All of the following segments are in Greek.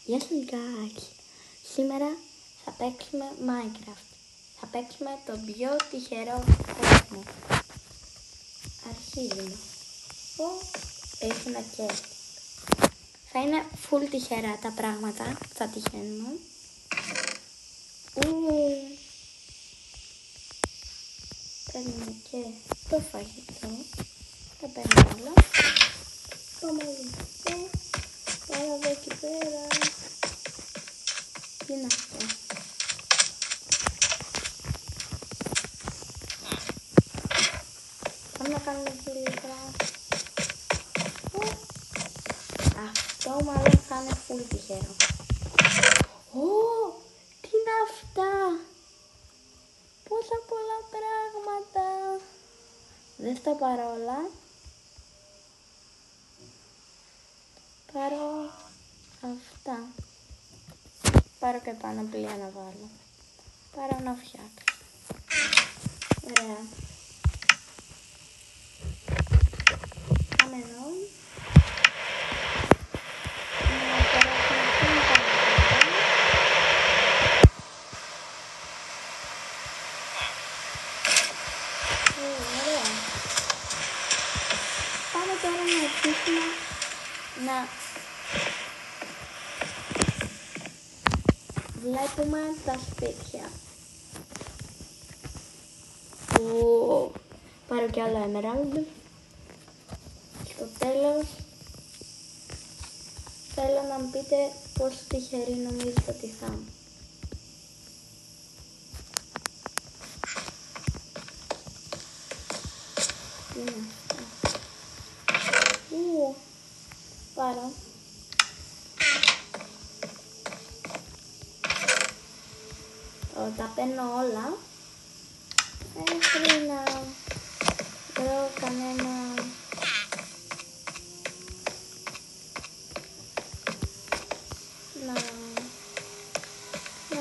Γεια σου Γκάκι. Σήμερα θα παίξουμε Minecraft. Θα παίξουμε τον πιο τυχερό κόσμο. Αρχίζουμε. Έχει ένα chest. Θα είναι full τυχερά τα πράγματα. Θα τυχαίνουμε. Παίρνουμε και το φαγητό. Τα παίρνουμε όλα. Πάμε εδώ. Πάμε εδώ εκεί πέρα. Τι είναι αυτό? Πάμε να κάνουμε φιλικά. Αυτό μάλλον θα είναι full τυχερό. Τι είναι αυτά? Πόσα πολλά πράγματα. Δεν θα πάρω όλα. Πάρω αυτά. Πάρω και πανοπλία να βάλω. Πάρω να φτιάξω. Ωραία. Πάμε εδώ. Ωραία. Πάμε τώρα να αρχίσουμε να βλέπουμε τα σπίτια. Πάρω κι άλλο emerald. Στο τέλος θέλω να μου πείτε πόσο τυχεροί νομίζετε ότι θα είμαι. Τι είναι αυτό? Πάρω. Τα παίρνω όλα. Μέχρι να βρω κανένα να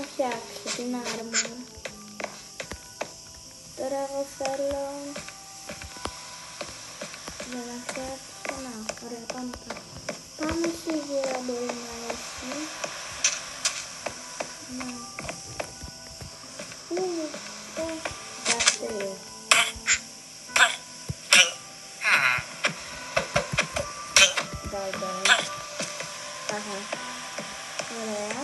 φτιάξω την άρμο. Τώρα εγώ θέλω για να φτιάξω. Ωραία, πάμε τώρα. Πάμε σίγουρα μπορεί να έχει. Ωραία.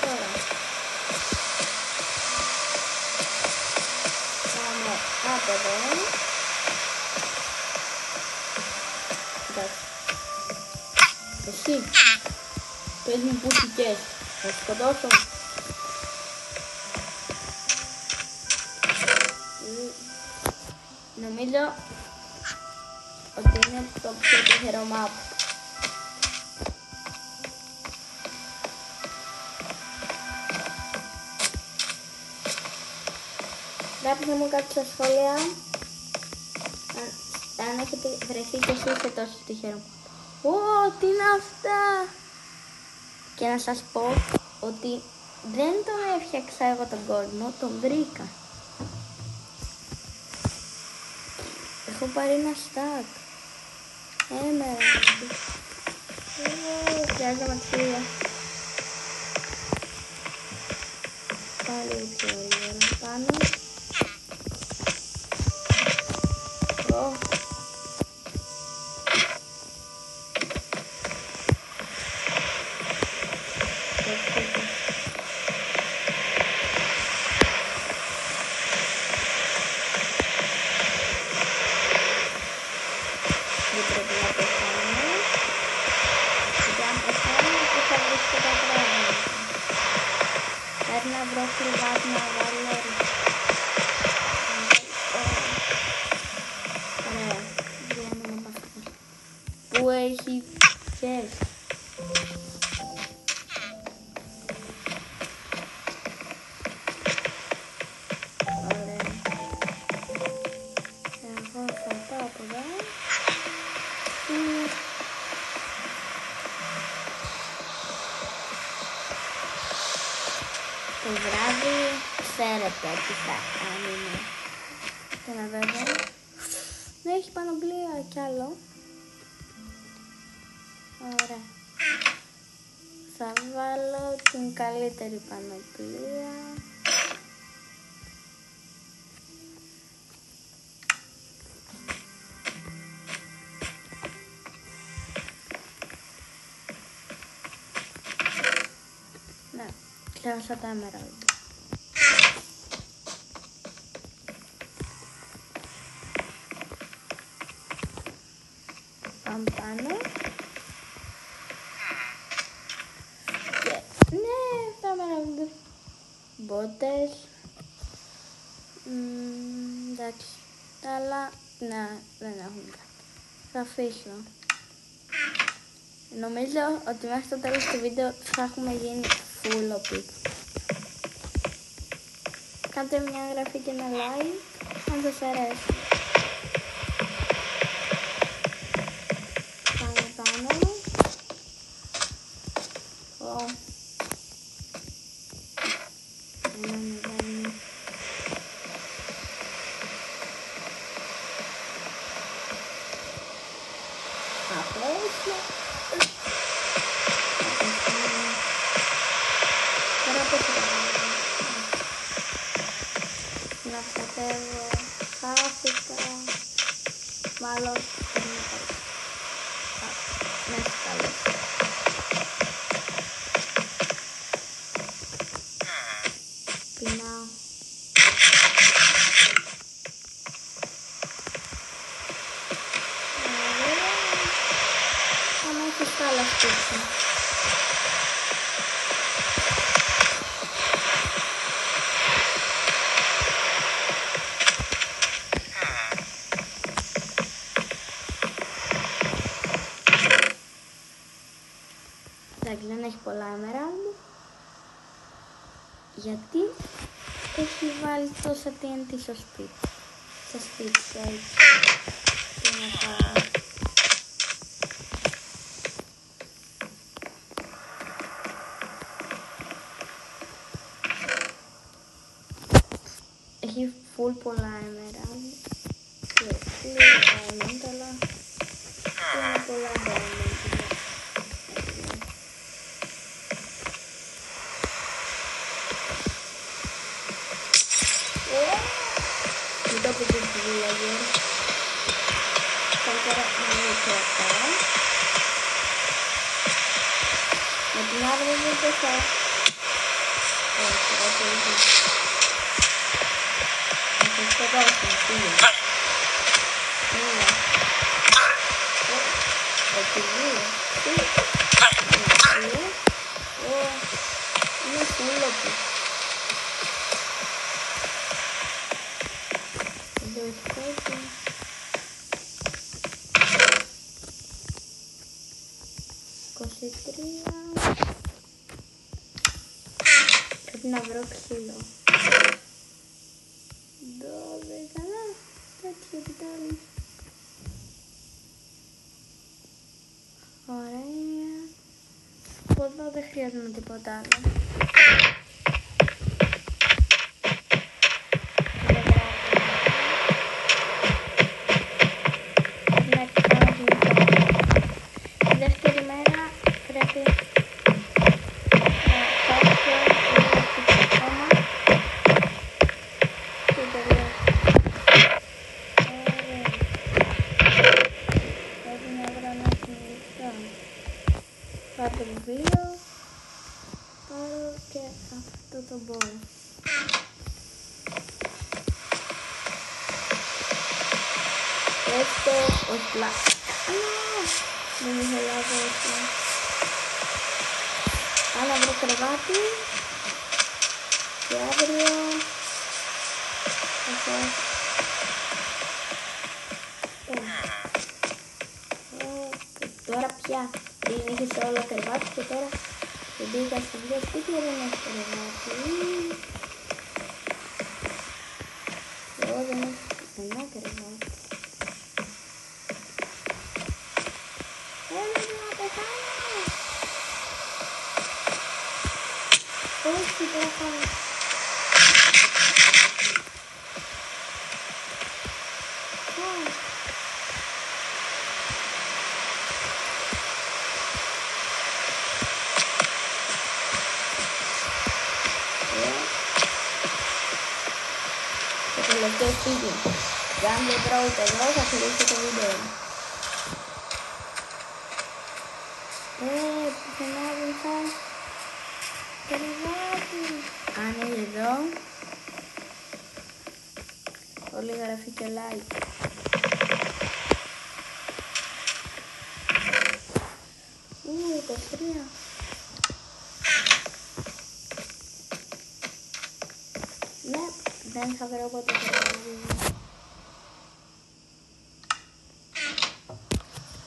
Τώρα πάμε από εδώ. Εντάξει. Εσύ πες μου που σηκές. Θα σκοτώσω. Νομίζω ότι είναι το πιο τυχερό map. Γράψτε μου κάτι στα σχόλια αν έχετε βρεθεί και εσείς σε τόσο τυχερό. Τι είναι αυτά? Και να σας πω ότι δεν τον έφτιαξα εγώ τον κόσμο, τον βρήκα. Έχω πάρει ένα stack. Χρειάζομαι αξία. Πάλι πιο γρήγορα πάνω. Δεν πρέπει να πεθάνω. Γιατί αν πεθάνω, δεν θα βρίσκω τα πράγματα. Πρέπει να βρω κρυβάτι να βάλω. Ωραία. Βγαίνουμε από αυτό. Πού έχει chest? Ωραία. Εγώ θα πάω από εδώ. Το βράδυ ξέρετε τι θα κάνουμε. Και να δω εδώ. Ναι, έχει πανοπλία κι άλλο. Ωραία. Θα βάλω την καλύτερη πανοπλία. Ναι, ξέχασα τα emerald. Πάμε πάνω. Και ναι, τα emerald. Μπότες. Εντάξει. Αλλά ναι, δεν έχουν κάτι. Θα αφήσω. Νομίζω ότι μέχρι το τέλος του βίντεο θα έχουμε γίνει full OP. Κάντε μια εγγραφή και ένα like αν σας αρέσει. Πάμε πάνω. Ένα μηδέν. Απέσια. Τώρα πώς θα κάνω. Να ψαχεύω. Χάθηκα. Μάλλον είναι καλό. Μέσα καλό. Πεινάω. Αν έχεις τα άλλα σπίτια. Εντάξει, δεν έχει πολλά emerald. Γιατί έχει βάλει τόσα TNT στο σπίτι. Στο σπίτι, έτσι. Τι να κάνω. Έχει full πολλά emerald. Και λίγο diamond, αλλά είναι πολλά diamond. Μην το πείτε στη βίλαγε. Καλύτερα να μην κρατάω. Με την άβρη δεν το θα... Όχι, όχι, όχι. Θα σας το δώσω, φίλοι. Μίλα. Όχι, μίλα. Τι. Είναι φούλο του. Πρέπει να βρω ξύλο. 12, τέτοιο επιτέλους. Ωραία. Από εδώ δεν χρειάζομαι τίποτα άλλο. Τη δεύτερη μέρα πρέπει να πάω ακόμα και τελειώσει. Πρέπει να βρω ένα συνειδητό. Πάρω το βιβλίο, πάρω και αυτό το μπολ. Έστω ως πλάκα. Δεν ήθελα να δώσω. Άρα βρω κρεβάτι και αύριο θα σας τώρα πια είχε όλο κρεβάτι και τώρα δεν πήγα στη δύο σπίτια, δεν έχω κρεβάτι. Εγώ δεν έχω ένα κρεβάτι. Όχι, τώρα πάμε. μπείτε σπίτι. Και αν δεν τρώτε εδώ θα κλείσω το βίντεο. Πουθενά δεν θα... Περιβάτη. Αν είναι εδώ, πολύ γραφή και like. Το 3. Ναι, δεν θα βρω ποτέ το βίντεο.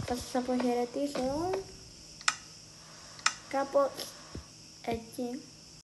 Θα σας αποχαιρετήσω κάπως εκεί.